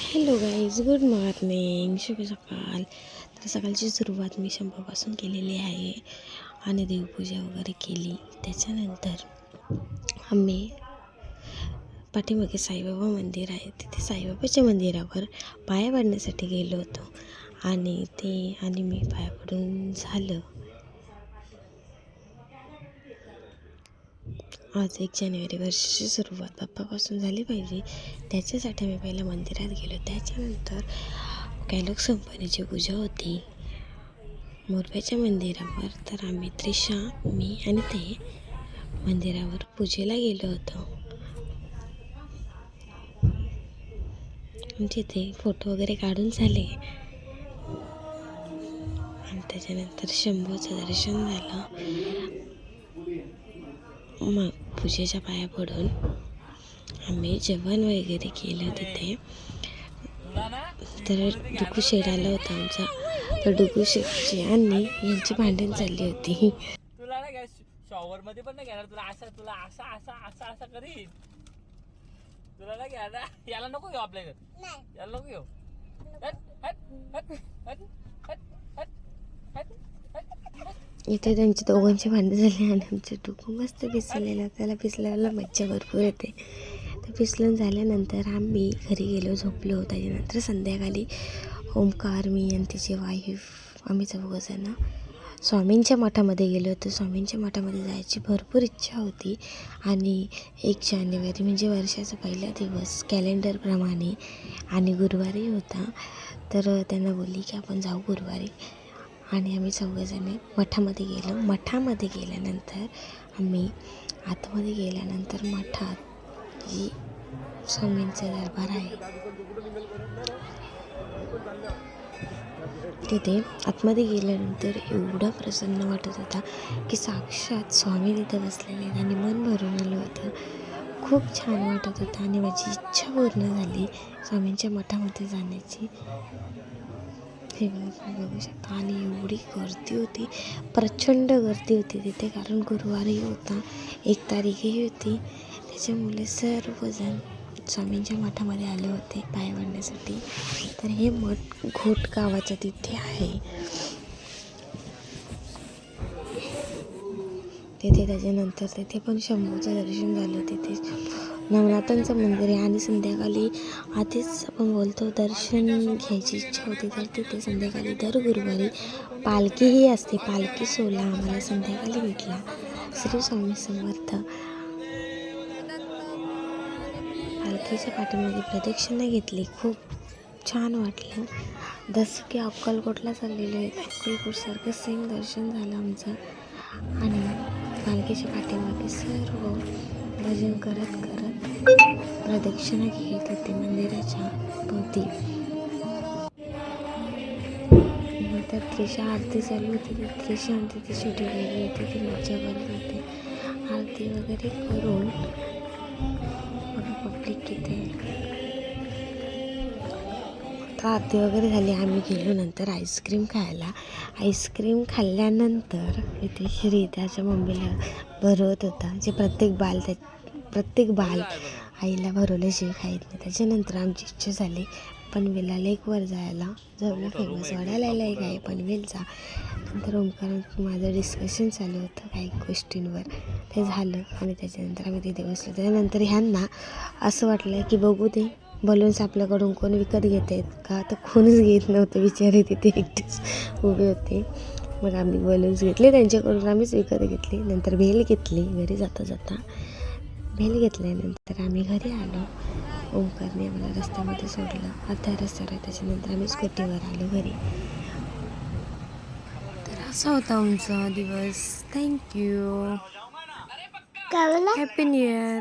Hello guys, good morning, शुभ सकाळ. तर सकाळची सुरुवात मी शंभूपासून केलेली आहे आणि देवपूजा वगैरे केली. त्याच्यानंतर आम्ही पाठीमागे साईबाबा मंदिर आहे, तिथे साईबाबाच्या मंदिरावर पाया पडण्यासाठी गेलो होतो आणि मी पाया पडून झालं. आज 1 जानेवारी वर्षाची सुरुवात बाप्पापासून झाली पाहिजे, त्याच्यासाठी आम्ही पहिल्या मंदिरात गेलो. त्याच्यानंतर कॅलॉग्स कंपनीची पूजा होती मोरब्याच्या मंदिरावर. तर आम्ही त्रिशा, मी आणि ते मंदिरावर पूजेला गेलो होतो. तिथे फोटो वगैरे काढून झाले आणि त्याच्यानंतर शंभूचं दर्शन झालं. मग पूजेच्या पाया पडून आम्ही जेवण वगैरे केलं तिथे. तर डुकू शेड आला होता आमचा, तर डुकू शेडची आणि यांची भांडण चालली होती. तुला ना शॉवर मध्ये पण नाही घेणार, तुला असं करीन. तुला ना घ्या ना, याला नको घेऊ आपल्याकडे, याला नको घेऊ. इथे त्यांची दोघांची भांडण झाली आणि आमचे डुकू मस्त पिसलेला, त्याला पिसल्याला मज्जा भरपूर येते. तर पिसलून झाल्यानंतर आम्ही घरी गेलो, झोपलो. त्याच्यानंतर संध्याकाळी ओमकार, मी आणि तिची वाईफ आम्ही चौघजणं स्वामींच्या मठामध्ये गेलो होतो. स्वामींच्या मठामध्ये जायची भरपूर इच्छा होती आणि 1 जानेवारी म्हणजे वर्षाचा पहिला दिवस कॅलेंडरप्रमाणे आणि गुरुवारी होता. तर त्यांना बोलली की आपण जाऊ गुरुवारी आणि आम्ही चौघजणे मठामध्ये गेलो. मठामध्ये गेल्यानंतर आम्ही आतमध्ये गेल्यानंतर मठात जी स्वामींचा दरबार आहे तिथे आतमध्ये गेल्यानंतर एवढं प्रसन्न वाटत होता की साक्षात स्वामी तिथं बसलेले आहेत आणि मन भरून आलं होतं. खूप छान वाटत होतं आणि माझी इच्छा पूर्ण झाली स्वामींच्या मठामध्ये जाण्याची. हे बघू शकता. आणि एवढी गर्दी होती, प्रचंड गर्दी होती तिथे, कारण गुरुवारही होता, 1 तारीखही होती. त्याच्यामुळे सर्वजण स्वामींच्या मठामध्ये आले होते पाया पडण्यासाठी. तर हे मठ घोट गावाचं तिथे आहे. तिथे त्याच्यानंतर तिथे पण शंभूचं दर्शन झालं. तिथे नवनाथांचं मंदिर आहे आणि संध्याकाळी आधीच आपण बोलतो दर्शन घ्यायची इच्छा होती, तर तिथे संध्याकाळी दर गुरुवारी पालखीही असते. पालखी सोहळा आम्हाला संध्याकाळी भेटला. श्री स्वामी समर्थ. पालखीच्या पाठीमागे प्रदक्षिणा घेतली, खूप छान वाटलं. जसं की अक्कलकोटला चाललेलं आहे, अक्कलकोटसारखं सेम दर्शन झालं आमचं. आणि पालखीच्या पाठीमागे सर्व भजन करत प्रदक्षिणा घेत होते मंदिराच्या भोवती. नंतर त्रिशा आरती चालू होती, त्रिशा आणि तिथे शेवटी गेली होती, ती मज्जा करत होते. आरती वगैरे करून पब्लिक तिथे आता आरती वगैरे झाली. आम्ही गेलो नंतर आईस्क्रीम खायला. आईस्क्रीम खाल्ल्यानंतर इथे श्री त्याच्या मम्मीला भरवत होता, जे प्रत्येक बाल आईला भरवल्याशिवाय खायत नाही. त्याच्यानंतर आमची इच्छा झाली पनवेलला लेकवर जायला, जवळ फेमस वडाळ्याला एक आहे पनवेलचा. नंतर ओमकार माझं डिस्कशन चालू होतं काही गोष्टींवर, ते झालं आणि त्याच्यानंतर आम्ही तिथे बसलो. त्याच्यानंतर ह्यांना असं वाटलं की बघू दे बलून्स आपल्याकडून कोण विकत घेत आहेत का, तर कोणीच घेत नव्हतं, बिचारे तिथे एकटेच उभे होते. मग आम्ही बलून्स घेतले त्यांच्याकडून, आम्हीच विकत घेतले. नंतर भेल घेतली घरी जाता भेल घेतल्यानंतर आम्ही घरी आलो. ओंकारने आम्हाला रस्त्यामध्ये सोडलं, अर्ध्या रस्त्यावर. त्याच्यानंतर आम्ही स्कूटीवर आलो घरी. तर असा होता आमचा दिवस. थँक्यू. Happy new year.